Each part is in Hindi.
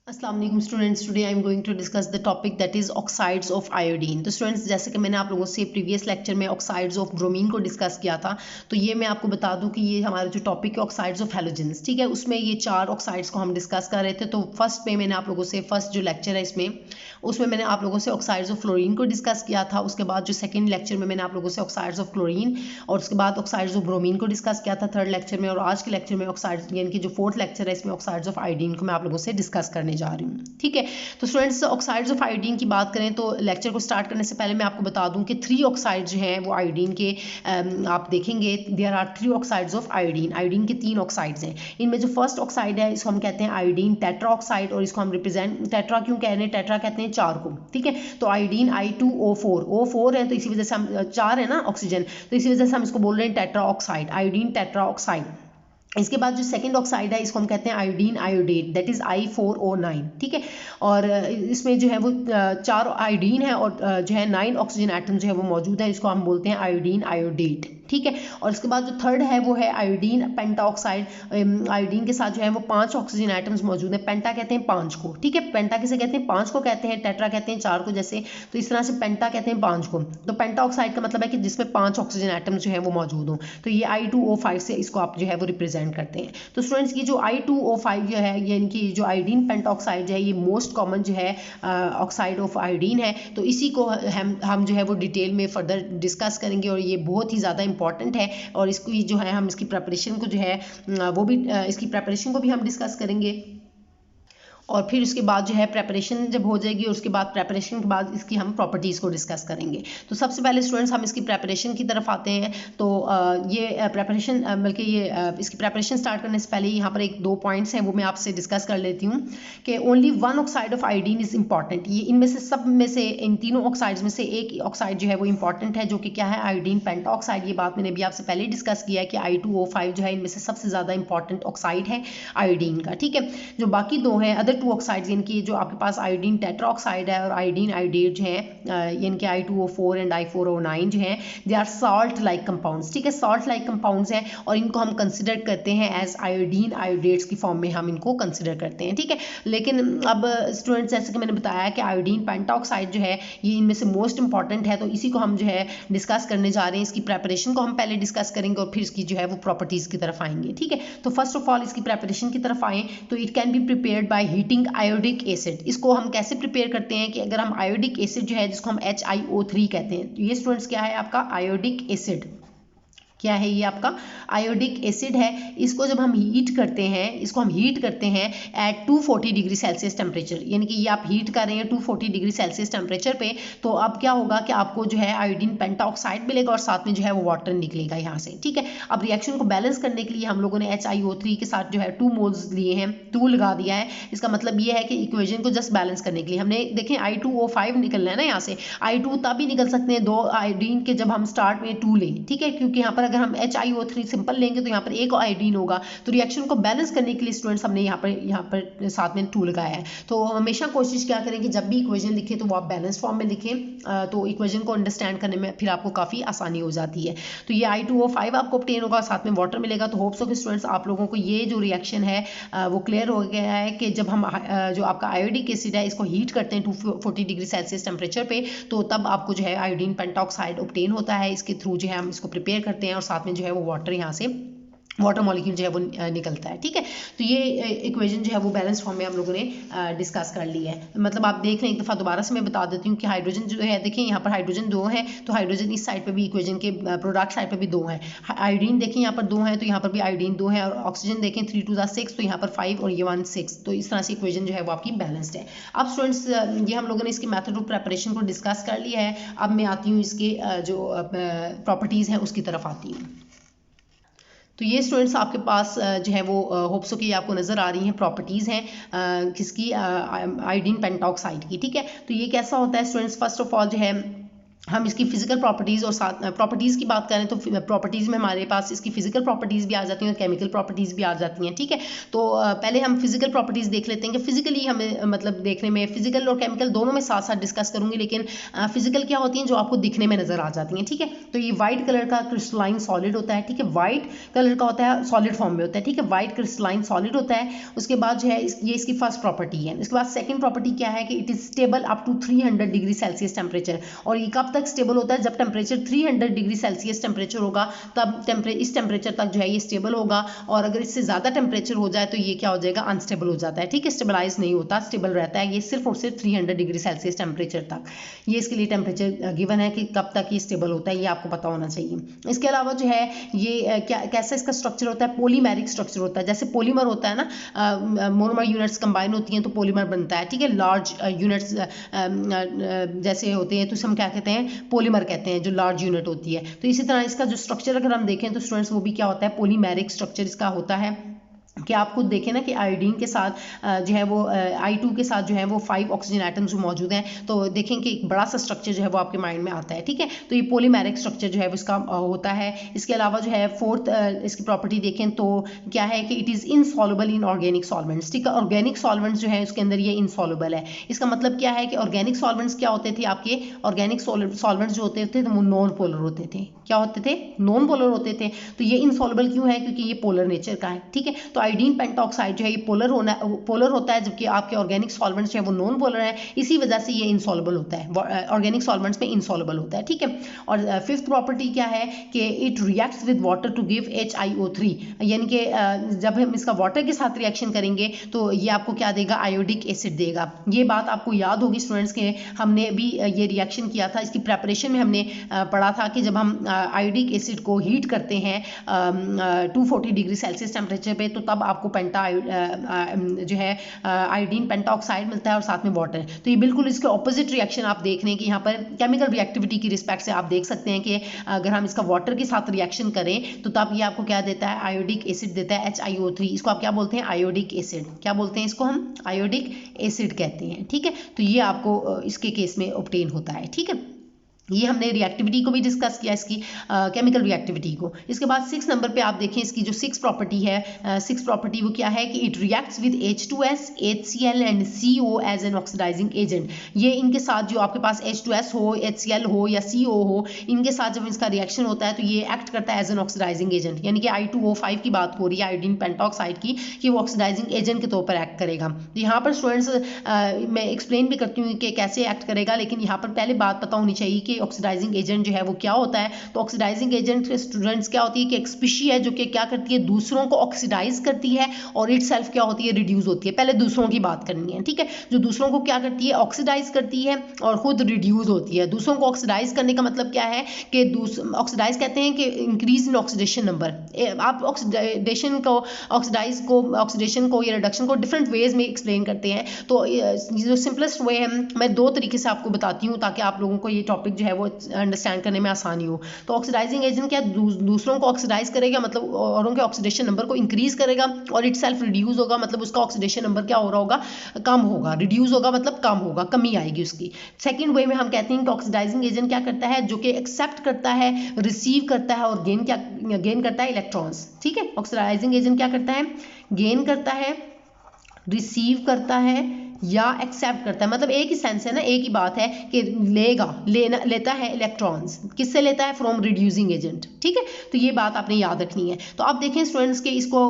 अस्सलाम वालेकुम students, today I am going to discuss the topic that is oxides of iodine. तो स्टूडेंट्स, जैसे कि मैंने आप लोगों से प्रीवियस लेक्चर में ऑक्साइड्स ऑफ ब्रोमीन को डिस्कस किया था, तो ये मैं आपको बता दूं कि ये हमारा जो टॉपिक है ऑक्साइड्स ऑफ हैलोजेंस, ठीक है, उसमें ये 4 ऑक्साइड्स को हम डिस्कस कर रहे थे। तो फर्स्ट में मैंने आप लोगों से फर्स्ट जो लेक्चर है उसमें मैंने आप लोगों से ऑक्साइड्स ऑफ फ्लोरीन को डिस्कस किया था। उसके बाद जो सेकेंड लेक्चर में मैंने आप लोगों से ऑक्साइड्स ऑफ क्लोरीन और उसके बाद ऑक्साइड्स ऑफ ब्रोमीन को डिस्कस किया था थर्ड लेक्चर में। और आज के लेक्चर में ऑक्साइड्स यानी कि जो फोर्थ लेक्चर है इसमें ऑक्साइड्स ऑफ आयोडीन को मैं आप लोगों से डिस्कस करने जा रही हूँ, ठीक है। तो स्टूडेंट्स, ऑक्साइड्स ऑफ आयोडीन की बात करें तो लेक्चर को स्टार्ट करने से पहले मैं आपको बता दूं कि 3 ऑक्साइड जो हैं वो आयोडीन के, आप देखेंगे there are 3 oxides of iodine. Iodine के 3 ऑक्साइड्स हैं। इनमें जो फर्स्ट ऑक्साइड है इसको हम कहते हैं आयोडीन टेट्रा ऑक्साइड, और इसको हम रिप्रेजेंट टेट्रा क्यों कह रहे हैं, टेट्रा कहते हैं 4 को, ठीक है। तो आयोडीन I2O4 O4 है, तो इसी वजह से हम 4 है ना ऑक्सीजन, तो इसी वजह से हम इसको बोल रहे हैं tetra oxide, iodine tetra oxide. इसके बाद जो सेकंड ऑक्साइड है इसको हम कहते हैं iodine iodate, that is I4O9, ठीक है। और इसमें जो है वो 4 आयोडीन है और जो है 9 ऑक्सीजन एटम जो है वो मौजूद है, इसको हम बोलते हैं आयोडीन आयोडेट, ठीक है। और इसके बाद जो थर्ड है वो है आयोडीन पेंटा ऑक्साइड। आयोडीन के साथ जो है वो 5 ऑक्सीजन एटम्स मौजूद हैं। पेंटा कहते हैं 5 को, ठीक है। पेंटा किसे कहते हैं, 5 को कहते हैं। टेट्रा कहते हैं 4 को, जैसे, तो इस तरह से पेंटा कहते हैं 5 को। तो पेंटा ऑक्साइड का मतलब है कि जिसमें 5 ऑक्सीजन एटम्स जो है वो मौजूद हों। तो ये I2O5 से इसको आप जो है वो रिप्रेजेंट करते हैं। तो स्टूडेंट्स, की जो I2O5 जो है यानी कि जो आयोडीन पेंटाऑक्साइड है ये मोस्ट कॉमन जो है ऑक्साइड ऑफ आयोडीन है। तो इसी को हम जो है वो डिटेल में फर्दर डिस्कस करेंगे और ये बहुत ही ज़्यादा इंपॉर्टेंट है। और इसको जो है हम इसकी प्रिपरेशन को जो है वो भी इसकी प्रिपरेशन को भी हम डिस्कस करेंगे। और फिर उसके बाद जो है प्रेपरेशन जब हो जाएगी और उसके बाद प्रेपरेशन के बाद इसकी हम प्रॉपर्टीज़ को डिस्कस करेंगे। तो सबसे पहले स्टूडेंट्स हम इसकी प्रेपरेशन की तरफ आते हैं। तो ये प्रेपरेशन बल्कि ये इसकी प्रेपरेशन स्टार्ट करने से पहले यहाँ पर एक 2 पॉइंट्स हैं वो मैं आपसे डिस्कस कर लेती हूँ कि only 1 oxide of iodine is important. ये इनमें से सब में से इन तीनों ऑक्साइड्स में से एक ऑक्साइड जो है वो इंपॉर्टेंट है, जो कि क्या है, आयोडीन पेंटाऑक्साइड। ये बात मैंने भी आपसे पहले डिस्कस किया है कि I2O5 जो है इनमें से सबसे ज़्यादा इंपॉर्टेंट ऑक्साइड है आयोडीन का, ठीक है। जो बाकी 2 हैं अदर 2 ऑक्साइड्स, यानी कि जो आपके पास आयोडीन टेट्रा ऑक्साइड है और आयोडीन आयोडेट जो है यानी कि I2O4 एंड I4O9 जो हैं, they are salt like compounds, ठीक है। सॉल्ट लाइक कंपाउंड्स हैं और इनको हम कंसिडर करते हैं एज आयोडीन आयोडेट्स की फॉर्म में हम इनको कंसिडर करते हैं, ठीक है। लेकिन अब स्टूडेंट्स, जैसे कि मैंने बताया कि आयोडीन पेंटाऑक्साइड जो है ये इनमें से मोस्ट इंपॉर्टेंट है, तो इसी को हम जो है डिस्कस करने जा रहे हैं। इसकी प्रेपरेशन को हम पहले डिस्कस करेंगे और फिर इसकी जो है वो प्रॉपर्टीज़ की तरफ आएंगे, ठीक है। तो फर्स्ट ऑफ ऑल इसकी प्रेपरेशन की तरफ आएँ तो it can be prepared by heating iodic acid. इसको हम कैसे प्रिपेयर करते हैं कि अगर हम आयोडिक एसिड जो है जिसको हम HiO3 कहते हैं, तो ये स्टूडेंट्स क्या है आपका आयोडिक एसिड, क्या है ये आपका आयोडिक एसिड है। इसको जब हम हीट करते हैं, इसको हम हीट करते हैं एट 240 डिग्री सेल्सियस टेम्परेचर, यानी कि ये आप हीट कर रहे हैं 240 डिग्री सेल्सियस टेम्परेचर पे, तो अब क्या होगा कि आपको जो है आयोडीन पेंटाऑक्साइड मिलेगा और साथ में जो है वो वाटर निकलेगा यहाँ से, ठीक है। अब रिएक्शन को बैलेंस करने के लिए हम लोगों ने HiO3 के साथ जो है 2 मोल्स लिए हैं, 2 लगा दिया है। इसका मतलब ये है कि इक्वेशन को जस्ट बैलेंस करने के लिए हमने देखें I2O5 निकलना है ना यहाँ से, I2 तभी निकल सकते हैं 2 आयोडीन के जब हम स्टार्ट में 2 लें, ठीक है, क्योंकि यहाँ पर अगर हम HiO3 सिंपल लेंगे तो यहाँ पर एक आयोडीन होगा। तो रिएक्शन को बैलेंस करने के लिए स्टूडेंट्स हमने यहाँ पर साथ में 2 लगाया है। तो हमेशा कोशिश क्या करें कि जब भी इक्वेशन लिखें तो वो आप बैलेंस फॉर्म में लिखें, तो इक्वेशन को अंडरस्टैंड करने में फिर आपको काफ़ी आसानी हो जाती है। तो ये I2O5 आपको ऑब्टेन होगा, साथ में वाटर मिलेगा। तो होप्स हो कि स्टूडेंट्स आप लोगों को ये जो रिएक्शन है वो क्लियर हो गया है कि जब हम जो आपका आयोडिक एसिड है इसको हीट करते हैं 240 डिग्री सेल्सियस टेम्परेचर पे, तो तब आपको जो है आयोडीन पेंटाऑक्साइड ऑब्टेन होता है। इसके थ्रू जो है हम इसको प्रिपेयर करते हैं और साथ में जो है वो वाटर यहाँ से वाटर मॉलिक्यूल जो है वो निकलता है, ठीक है। तो ये इक्वेशन जो है वो बैलेंस फॉर्म में हम लोगों ने डिस्कस कर ली है। मतलब आप देख लें, एक दफ़ा दोबारा से मैं बता देती हूँ कि हाइड्रोजन जो है, देखें यहाँ पर हाइड्रोजन 2 है, तो हाइड्रोजन इस साइड पे भी इक्वेशन के प्रोडक्ट साइड पे भी 2 है। आयोडीन देखें यहाँ पर 2 है, तो यहाँ पर भी आयोडीन 2 है, और ऑक्सीजन देखें 3 2 6, तो यहाँ पर 5 और ये 1 6, तो इस तरह से इक्वेशन जो है वो आपकी बैलेंस्ड है। अब स्टूडेंट्स, ये हम लोगों ने इसके मेथड ऑफ प्रेपरेशन को डिस्कस कर लिया है। अब मैं आती हूँ इसके जो प्रॉपर्टीज़ हैं उसकी तरफ आती हूँ। तो ये स्टूडेंट्स आपके पास जो है वो होप्स की आपको नज़र आ रही हैं प्रॉपर्टीज़ हैं किसकी, आयोडीन पेंटाऑक्साइड की, ठीक है। तो ये कैसा होता है स्टूडेंट्स, फर्स्ट ऑफ ऑल जो है हम इसकी फिजिकल प्रॉपर्टीज़ और साथ प्रॉपर्टीज़ की बात करें तो प्रॉपर्टीज़ में हमारे पास इसकी फिजिकल प्रॉपर्टीज़ भी आ जाती हैं और केमिकल प्रॉपर्टीज़ भी आ जाती हैं, ठीक है। तो पहले हम फिजिकल प्रॉपर्टीज़ देख लेते हैं कि फिजिकली हमें मतलब देखने में फिजिकल और केमिकल दोनों में साथ साथ डिस्कस करूंगी, लेकिन फिजिकल क्या होती हैं जो आपको दिखने में नजर आ जाती हैं, ठीक है। तो ये व्हाइट कलर का क्रिस्टलाइन सॉलिड होता है, ठीक है, व्हाइट कलर का होता है, सॉलिड फॉर्म में होता है, ठीक है, व्हाइट क्रिस्टलाइन सॉलिड होता है। उसके बाद जो है ये इसकी फर्स्ट प्रॉपर्टी है। इसके बाद सेकंड प्रॉपर्टी क्या है कि it is stable up to 300 degree Celsius temperature. और ये कब तक स्टेबल होता है? जब टेम्परेचर 300 डिग्री सेल्सियस टेम्परेचर होगा तब इस टेम्परेचर तक जो है ये स्टेबल होगा। और अगर इससे ज़्यादा टेम्परेचर हो जाए तो ये क्या हो जाएगा? अनस्टेबल हो जाता है, ठीक है, स्टेबलाइज नहीं होता, स्टेबल रहता है ये सिर्फ और सिर्फ 300 डिग्री सेल्सियस टेम्परेचर तक। ये इसके लिए टेम्परेचर गिवन है कि कब तक ये स्टेबल होता है, ये आपको पता होना चाहिए। इसके अलावा जो है ये कैसा इसका स्ट्रक्चर होता है? पॉलीमेरिक स्ट्रक्चर होता है। जैसे पॉलीमर होता है ना, मोनोमर यूनिट्स कंबाइन होती हैं तो पॉलीमर बनता है, ठीक है। लार्ज यूनिट्स जैसे होते हैं तो हम क्या कहते हैं? पॉलीमर कहते हैं, जो लार्ज यूनिट होती है। तो इसी तरह इसका जो स्ट्रक्चर अगर हम देखें तो स्टूडेंट्स वो भी क्या होता है? पॉलीमेरिक स्ट्रक्चर इसका होता है। कि आप खुद देखें ना कि आयोडीन के साथ जो है वो I2 के साथ जो है वो 5 ऑक्सीजन एटम्स मौजूद हैं, तो देखें कि एक बड़ा सा स्ट्रक्चर जो है वो आपके माइंड में आता है, ठीक है। तो ये पॉलीमेरिक स्ट्रक्चर जो है वो इसका होता है। इसके अलावा जो है फोर्थ इसकी प्रॉपर्टी देखें तो क्या है कि it is insoluble in organic solvents, ठीक है। ऑर्गेनिक सॉल्वेंट्स जो है उसके अंदर ये इनसॉल्युबल है। इसका मतलब क्या है कि ऑर्गेनिक सॉल्वेंट्स क्या होते थे? आपके ऑर्गेनिक सॉल्वेंट्स जो होते थे वो नॉन पोलर होते थे। क्या होते थे? नॉन पोलर होते थे। तो ये इनसॉल्युबल क्यों है? क्योंकि ये पोलर नेचर का है, ठीक है। तो आयोडीन पेंटॉक्साइड जो है ये पोलर होता है, जबकि आपके ऑर्गेनिक सॉल्वेंट्स जो है वो नॉन पोलर है, इसी वजह से ये इनसॉल्युबल होता है, ऑर्गेनिक सॉल्वेंट्स में इनसॉल्युबल होता है, ठीक है। और फिफ्थ प्रॉपर्टी क्या है कि it reacts with water to give HiO3, यानी कि जब हम इसका वाटर के साथ रिएक्शन करेंगे तो ये आपको क्या देगा? आयोडिक एसिड देगा। ये बात आपको याद होगी स्टूडेंट्स के हमने भी ये रिएक्शन किया था, इसकी प्रेपरेशन में हमने पढ़ा था कि जब हम आयोडिक एसिड को हीट करते हैं 240 डिग्री सेल्सियस टेम्परेचर पे, तो तब आपको जो है आयोडीन पेंटॉक्साइड मिलता है और साथ में वाटर। तो ये बिल्कुल इसके ऑपोजिट रिएक्शन आप देख रहे हैं कि यहाँ पर केमिकल रिएक्टिविटी की रिस्पेक्ट से आप देख सकते हैं कि अगर हम इसका वाटर के साथ रिएक्शन करें तो तब ये आपको क्या देता है? आयोडिक एसिड देता है, HiO3। इसको आप क्या बोलते हैं? Iodic acid. क्या बोलते हैं इसको? हम आयोडिक एसिड कहते हैं, ठीक है। तो ये आपको इसके केस में ऑब्टेन होता है, ठीक है। ये हमने रिएक्टिविटी को भी डिस्कस किया, इसकी केमिकल रिएक्टिविटी को। इसके बाद 6 नंबर पे आप देखें इसकी जो 6 प्रॉपर्टी है, 6 प्रॉपर्टी वो क्या है कि it reacts with H2S, HCl and CO as an oxidizing agent. ये इनके साथ जो आपके पास H2S हो, HCl हो या CO हो, इनके साथ जब इसका रिएक्शन होता है तो ये एक्ट करता है एज एन ऑक्सीडाइजिंग एजेंट। यानी कि I2O5 की बात हो रही है आयोडीन पेंटॉक्साइड की, कि वो ऑक्सीडाइजिंग एजेंट के तौर पर एक्ट करेगा। तो यहाँ पर स्टूडेंट्स मैं एक्सप्लेन भी करती हूँ कि कैसे एक्ट करेगा, लेकिन यहाँ पर पहले बात पता होनी चाहिए कि ऑक्सीडाइजिंग एजेंट जो है वो क्या होता है। तो ऑक्सीडाइजिंग एजेंट स्टूडेंट्स क्या होती है कि एक स्पीशी है जो कि क्या करती है? दूसरों को ऑक्सीडाइज करती है और इट सेल्फ क्या होती है? रिड्यूस होती है। पहले दूसरों की बात करनी है, ठीक है। जो दूसरों को क्या करती है? ऑक्सीडाइज करती है और खुद रिड्यूस होती है। दूसरों को ऑक्सीडाइज करने का मतलब क्या है कि ऑक्सीडाइज कहते हैं कि इंक्रीज इन ऑक्सीडेशन नंबर। आप ऑक्सीडेशन को या रिडक्शन को डिफरेंट वेज में एक्सप्लेन करते हैं। तो जो सिंपलेस्ट वे है मैं 2 तरीके से आपको बताती हूँ ताकि आप लोगों को ये टॉपिक जो है वो अंडरस्टैंड करने में आसानी हो। तो ऑक्सीडाइजिंग एजेंट क्या? दूसरों को ऑक्सीडाइज करेगा, मतलब औरों के ऑक्सीडेशन नंबर को इंक्रीज करेगा, और इट सेल्फ रिड्यूस होगा, मतलब उसका ऑक्सीडेशन नंबर क्या हो रहा होगा? कम होगा। रिड्यूस होगा मतलब कम होगा, कमी आएगी उसकी। सेकेंड वे में हम कहते हैं कि ऑक्सीडाइजिंग एजेंट क्या करता है? जो कि एक्सेप्ट करता है, रिसीव करता है और गेन करता है इलेक्ट्रॉन्स, ठीक है। ऑक्सीडाइजिंग एजेंट क्या करता है? गेन करता है, रिसीव करता है या एक्सेप्ट करता है। मतलब एक ही सेंस है ना, एक ही बात है कि लेता है इलेक्ट्रॉन्स। किससे लेता है? फ्रॉम रिड्यूसिंग एजेंट, ठीक है। तो ये बात आपने याद रखनी है। तो आप देखें स्टूडेंट्स के इसको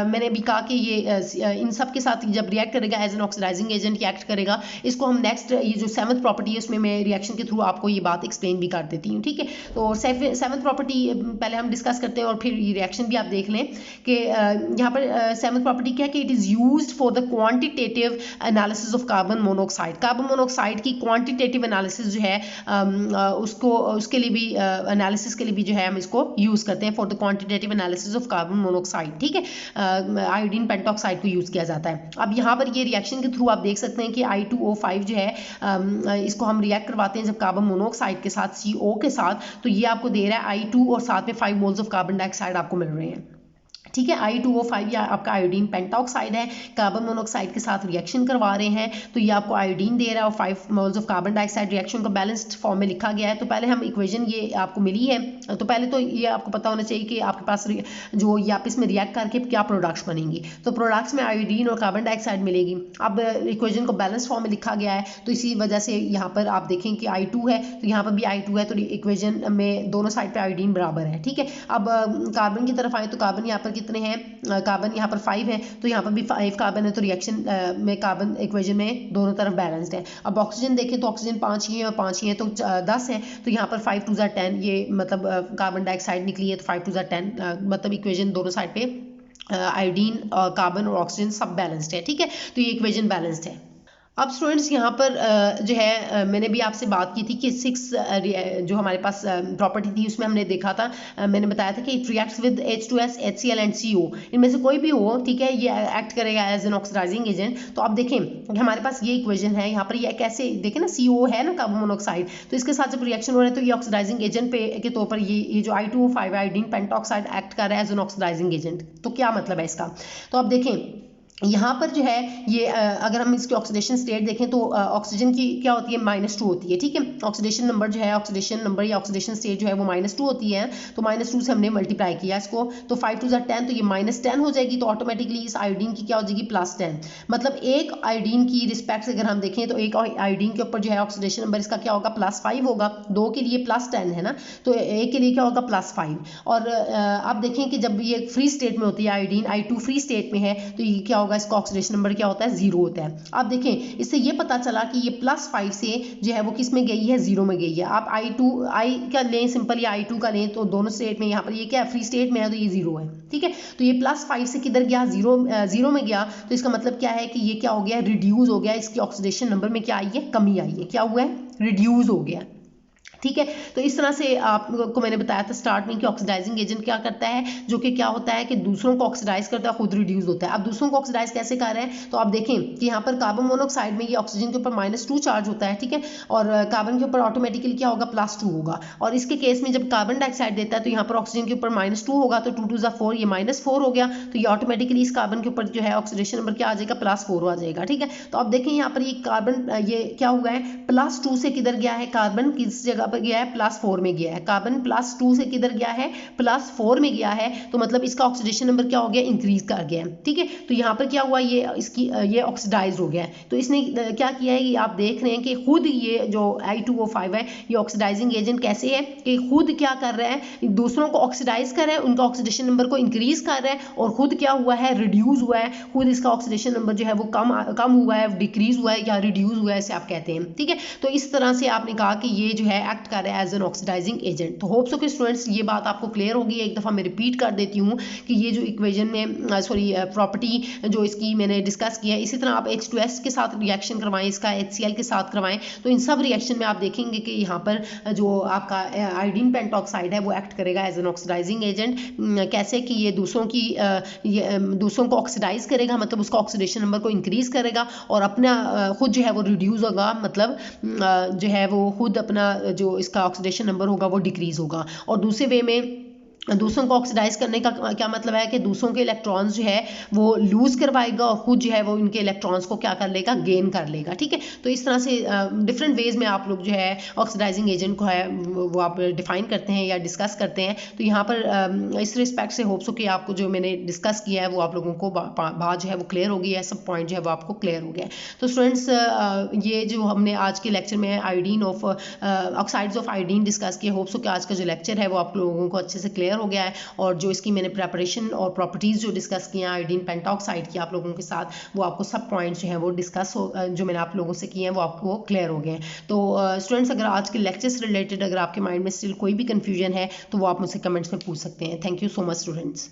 मैंने भी कहा कि ये इन सब के साथ जब रिएक्ट करेगा एज एन ऑक्सीडाइजिंग एजेंट ये एक्ट करेगा। इसको हम नेक्स्ट ये जो 7th प्रॉपर्टी है उसमें मैं रिएक्शन के थ्रू आपको ये बात एक्सप्लेन भी कर देती हूँ, ठीक है। तो 7th प्रॉपर्टी पहले हम डिस्कस करते हैं और फिर ये रिएक्शन भी आप देख लें कि यहाँ पर 7th प्रॉपर्टी क्या है कि it is used for the quantitative analysis of carbon monoxide. Carbon monoxide की क्वांटिटेटिव एनालिसिस जो है उसके लिए भी एनालिसिस के लिए भी जो है हम इसको यूज करते हैं for the quantitative analysis of carbon monoxide, ठीक है। आयोडीन पेंटॉक्साइड को यूज किया जाता है। अब यहाँ पर ये रिएक्शन के थ्रू आप देख सकते हैं कि I2O5 जो है इसको हम रिएक्ट करवाते हैं जब कार्बन मोनोऑक्साइड के साथ CO के साथ, तो ये आपको दे रहा है I2 और साथ में 5 मोल्स ऑफ कार्बन डाइऑक्साइड आपको मिल रहे हैं, ठीक है। I2O5 ये आपका आयोडीन पेंटाऑक्साइड है, कार्बन मोनोऑक्साइड के साथ रिएक्शन करवा रहे हैं, तो ये आपको आयोडीन दे रहा है और 5 moles of carbon dioxide, reaction को बैलेंस्ड फॉर्म में लिखा गया है। तो पहले हम इक्वेशन ये आपको मिली है, तो पहले तो ये आपको पता होना चाहिए कि आपके पास जो ये आप इसमें रिएक्ट करके क्या प्रोडक्ट्स बनेंगी। तो प्रोडक्ट्स में आयोडीन और कार्बन डाइऑक्साइड मिलेगी। अब इक्वेशन को बैलेंस फॉर्म में लिखा गया है, तो इसी वजह से यहाँ पर आप देखें कि I2 है, तो यहाँ पर भी I2 है, तो इक्वेशन में दोनों साइड पे आयोडीन बराबर है। ठीक है। अब कार्बन की तरफ आए तो कार्बन यहाँ पर कितने हैं, कार्बन यहाँ पर 5 है, तो यहाँ पर भी 5 कार्बन है, तो रिएक्शन में कार्बन इक्वेशन में दोनों तरफ बैलेंस्ड है। अब ऑक्सीजन देखें तो ऑक्सीजन 5 ही है और 5 ही है, तो 10 है, तो यहाँ पर 5 2 10, ये मतलब कार्बन डाइऑक्साइड निकली है, तो 5 2 10 मतलब इक्वेशन दोनों साइड पे आयोडीन, कार्बन और ऑक्सीजन सब बैलेंस्ड है। ठीक है। तो ये इक्वेशन बैलेंस्ड है। अब स्टूडेंट्स यहाँ पर जो है मैंने भी आपसे बात की थी कि 6 जो हमारे पास प्रॉपर्टी थी उसमें हमने देखा था, मैंने बताया था कि it reacts with H2S, HCl and CO, इनमें से कोई भी हो, ठीक है, ये एक्ट करेगा एज एन ऑक्सीडाइजिंग एजेंट। तो आप देखें कि हमारे पास ये इक्वेशन है, यहाँ पर ये कैसे देखें ना, CO है ना कार्बन मोनोऑक्साइड, तो इसके साथ जब रिएक्शन हो रहा है तो ये ऑक्सीडाइजिंग एजेंट के तौर पर ये जो I2O5 आयोडीन पेंटाऑक्साइड एक्ट कर रहा है एज एन ऑक्सीडाइजिंग एजेंट। तो क्या मतलब है इसका, तो आप देखें यहाँ पर जो है ये अगर हम इसकी ऑक्सीडेशन स्टेट देखें तो ऑक्सीजन की क्या होती है, -2 होती है। ठीक है। ऑक्सीडेशन नंबर जो है, ऑक्सीडेशन नंबर या ऑक्सीडेशन स्टेट जो है वो -2 होती है, तो -2 से हमने मल्टीप्लाई किया इसको, तो 5 2 10, तो ये -10 हो जाएगी, तो ऑटोमेटिकली इस आयोडीन की क्या हो जाएगी, +10। मतलब एक आयोडीन की रिस्पेक्ट से अगर हम देखें तो एक आयोडीन के ऊपर जो है ऑक्सीडेशन नंबर इसका क्या होगा, +5 होगा, 2 के लिए +10 है ना, तो एक के लिए क्या होगा, +5। और आप देखें कि जब ये फ्री स्टेट में होती है आयोडीन, I2 फ्री स्टेट में है, तो ये क्या होगा, इसका ऑक्सीडेशन नंबर क्या होता है, 0 होता है। आप देखें इससे ये पता चला कि ये +5 से जो है वो किस में गई है, 0 में गई है। आप I का लें सिंपल या I2 का लें, तो दोनों स्टेट में यहाँ पर ये क्या फ्री स्टेट में है, तो ये 0 है। ठीक है। तो ये +5 से किधर गया, 0 में गया, तो इसका मतलब क्या है कि ये क्या हो गया, रिड्यूस हो गया, इसकी ऑक्सीडेशन नंबर में क्या आई है, कमी आई है। क्या हुआ है, रिड्यूस हो गया। ठीक है। तो इस तरह से आपको मैंने बताया था स्टार्ट में कि ऑक्सीडाइजिंग एजेंट क्या करता है, जो कि क्या होता है कि दूसरों को ऑक्सीडाइज करता है, खुद रिड्यूस होता है। अब दूसरों को ऑक्सीडाइज कैसे कर रहे हैं, तो आप देखें कि यहाँ पर कार्बन मोनोऑक्साइड में ये ऑक्सीजन के ऊपर -2 चार्ज होता है। ठीक है। और कार्बन के ऊपर ऑटोमेटिकली क्या होगा, +2 होगा। और इसके केस में जब कार्बन डाइऑक्साइड देता है तो यहाँ पर ऑक्सीजन के ऊपर -2 होगा, तो 2 2 4, ये -4 हो गया, तो ये ऑटोमेटिकली इस कार्बन के ऊपर जो है ऑक्सीडेशन नंबर क्या आ जाएगा, +4 आ जाएगा। ठीक है। तो आप देखें यहाँ पर ये कार्बन ये क्या हुआ है, +2 से किधर गया है, कार्बन किस जगह पर गया है, +4 में गया है। कार्बन +2 से किधर गया है, +4 में गया है, तो मतलब इसका ऑक्सीडेशन नंबर क्या हो गया, इंक्रीज कर गया है। ठीक है। तो यहाँ पर क्या हुआ, ये ऑक्सीडाइज हो गया है। तो इसने क्या किया है, ये आप देख रहे हैं कि खुद ये जो I2O5 है, ये ऑक्सीडाइजिंग एजेंट कैसे है कि खुद क्या कर रहा है, दूसरों को ऑक्सीडाइज कर रहा है, उनका ऑक्सीडेशन नंबर को इंक्रीज कर रहा है, और खुद क्या हुआ है, रिड्यूस हुआ है, खुद इसका ऑक्सीडेशन नंबर जो है वो कम हुआ है, डिक्रीज हुआ है या रिड्यूस हुआ है, ऐसे आप कहते हैं। ठीक है। तो इस तरह से आपने कहा कि ये जो है एक्ट कर रहा है एज एन ऑक्सीडाइजिंग एजेंट। तो होप सो कि स्टूडेंट्स ये बात आपको क्लियर होगी। एक दफ़ा मैं रिपीट कर देती हूँ कि ये जो इक्वेशन में प्रॉपर्टी जो इसकी मैंने डिस्कस किया है, इसी तरह आप H2S के साथ रिएक्शन करवाएं, इसका HCl के साथ करवाएं, तो इन सब रिएक्शन में आप देखेंगे कि यहाँ पर जो आपका आयोडीन पेंटाऑक्साइड है वो एक्ट करेगा एज एन ऑक्सीडाइजिंग एजेंट। कैसे कि ये दूसरों को ऑक्सीडाइज करेगा, मतलब उसका ऑक्सीडेशन नंबर को इंक्रीज करेगा, और अपना खुद जो है वो रिड्यूस होगा, मतलब जो है वो खुद अपना जो इसका ऑक्सीडेशन नंबर होगा वो डिक्रीज होगा। और दूसरे वे में दूसरों को ऑक्सीडाइज करने का क्या मतलब है कि दूसरों के इलेक्ट्रॉन्स जो है वो लूज करवाएगा, और खुद जो है वो इनके इलेक्ट्रॉन्स को क्या कर लेगा, गेन कर लेगा। ठीक है। तो इस तरह से डिफरेंट वेज में आप लोग जो है ऑक्सीडाइजिंग एजेंट को है वो आप डिफाइन करते हैं या डिस्कस करते हैं। तो यहाँ पर इस रिस्पेक्ट से होप्स हो कि आपको जो मैंने डिस्कस किया है वो आप लोगों को बात जो है वो क्लियर हो गई है, सब पॉइंट जो है वो आपको क्लियर हो गया है। तो स्टूडेंट्स ये जो हमने आज के लेक्चर में iodine of oxides of iodine discuss किया, होप्स हो कि आज का जो लेक्चर है वो आप लोगों को अच्छे से क्लियर हो गया है, और जो इसकी मैंने प्रेपरेशन और प्रॉपर्टीज़ जो डिस्कस किए हैं आयोडीन पेंटाऑक्साइड की आप लोगों के साथ, वो आपको सब पॉइंट्स जो हैं वो डिस्कस जो मैंने आप लोगों से किए हैं वो आपको क्लियर हो गए हैं। तो स्टूडेंट्स अगर आज के लेक्चर से रिलेटेड अगर आपके माइंड में स्टिल कोई भी कन्फ्यूजन है तो वो आप मुझसे कमेंट्स में पूछ सकते हैं। Thank you so much students.